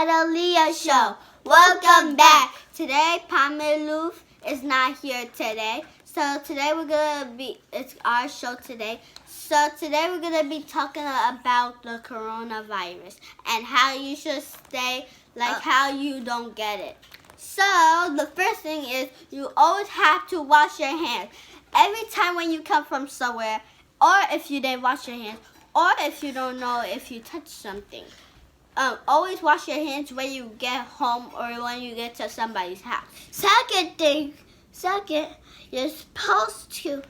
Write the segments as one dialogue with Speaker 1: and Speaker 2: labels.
Speaker 1: Adalia Show. Welcome back. Today, Pamela is not here today. So today it's our show today. So today we're going to be talking about the coronavirus and how you should stay, how you don't get it. So the first thing is you always have to wash your hands. Every time when you come from somewhere, or if you didn't wash your hands, or if you don't know if you touch something. Always wash your hands when you get home or when you get to somebody's house. Second, you're supposed to,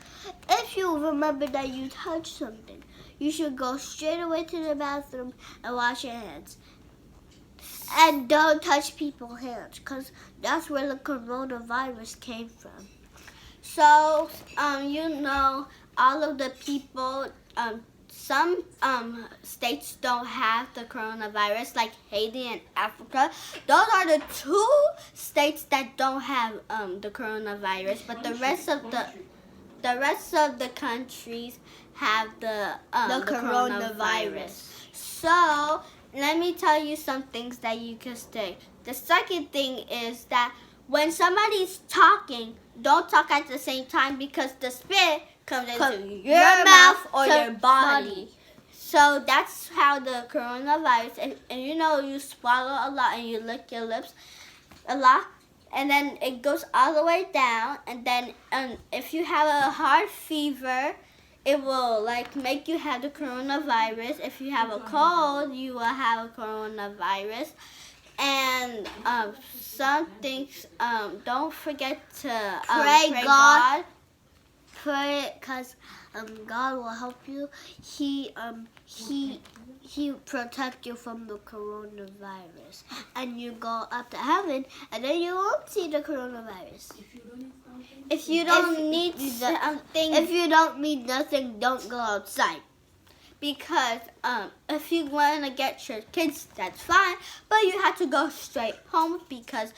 Speaker 1: if you remember that you touched something, you should go straight away to the bathroom and wash your hands. And don't touch people's hands, because that's where the coronavirus came from. So, all of the people, some states don't have the coronavirus, like Haiti and Africa. Those are the two states that don't have the coronavirus, but the rest of the countries have the coronavirus. So let me tell you some things that you can say. The second thing is that when somebody's talking, don't talk at the same time because the spit comes into your mouth or your body. So that's how the coronavirus, and you swallow a lot and you lick your lips a lot, and then it goes all the way down, and then if you have a high fever, it will make you have the coronavirus. If you have a cold, you will have a coronavirus. And some things, don't forget to pray God. Pray, because God will help you. He protect you from the coronavirus, and you go up to heaven, and then you won't see the coronavirus. If you don't need nothing, don't go outside. Because if you want to get your kids, that's fine, but you have to go straight home because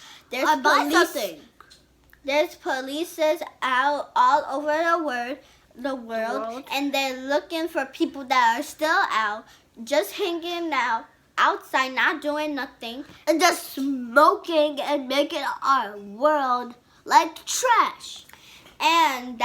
Speaker 1: there's police out all over the world, and they're looking for people that are still out, just hanging out outside, not doing nothing, and just smoking and making our world like trash. And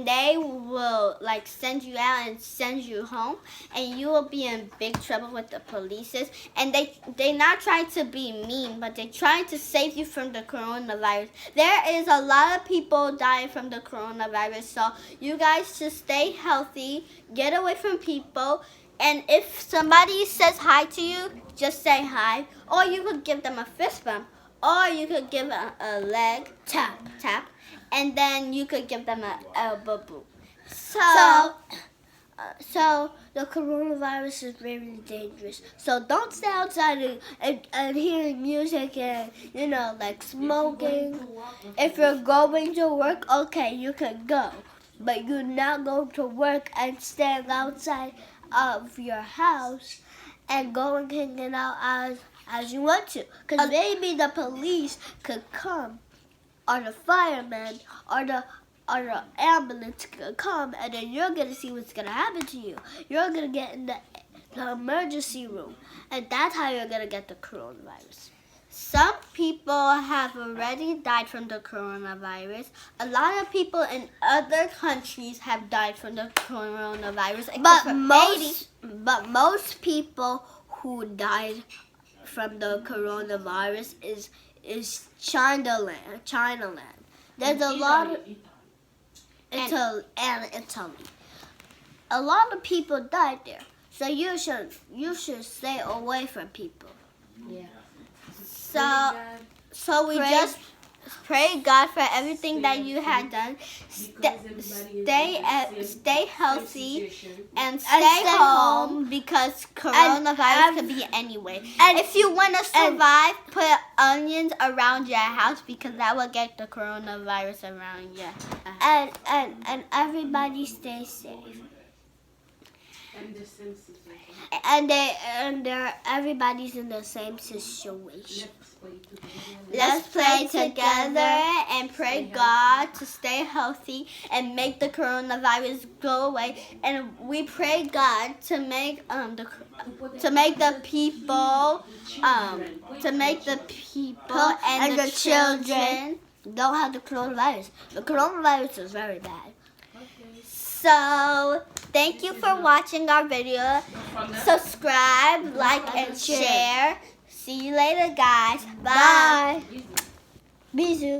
Speaker 1: they will send you out and send you home, and you will be in big trouble with the police. And they're not trying to be mean, but they're trying to save you from the coronavirus. There is a lot of people dying from the coronavirus, so you guys should stay healthy, get away from people, and if somebody says hi to you, just say hi, or you could give them a fist bump, or you could give a leg tap. And then you could give them an elbow boot. So the coronavirus is very dangerous. So don't stay outside and hearing music and, smoking. If you're going to work, okay, you can go. But you're not going to work and staying outside of your house and going hanging out as you want to. Because maybe the police could come, or the fireman, or the ambulance could come, and then you're going to see what's going to happen to you. You're going to get in the emergency room, and that's how you're going to get the coronavirus. Some people have already died from the coronavirus. A lot of people in other countries have died from the coronavirus. But most people who died from the coronavirus is China land. There's a lot of Italy. A lot of people died there, so you should stay away from people.
Speaker 2: Yeah.
Speaker 1: So we just pray God for everything that you had done. Stay healthy and stay home because coronavirus could be anyway. And if you want to survive, put onions around your house because that will get the coronavirus around your house. And everybody stay safe. everybody's in the same situation. Let's play together and pray God to stay healthy and make the coronavirus go away. And we pray God to make the people and the children don't have the coronavirus. The coronavirus is very bad. So, thank you for watching our video. Subscribe, like, and share. See you later, guys. Bye. Bisous.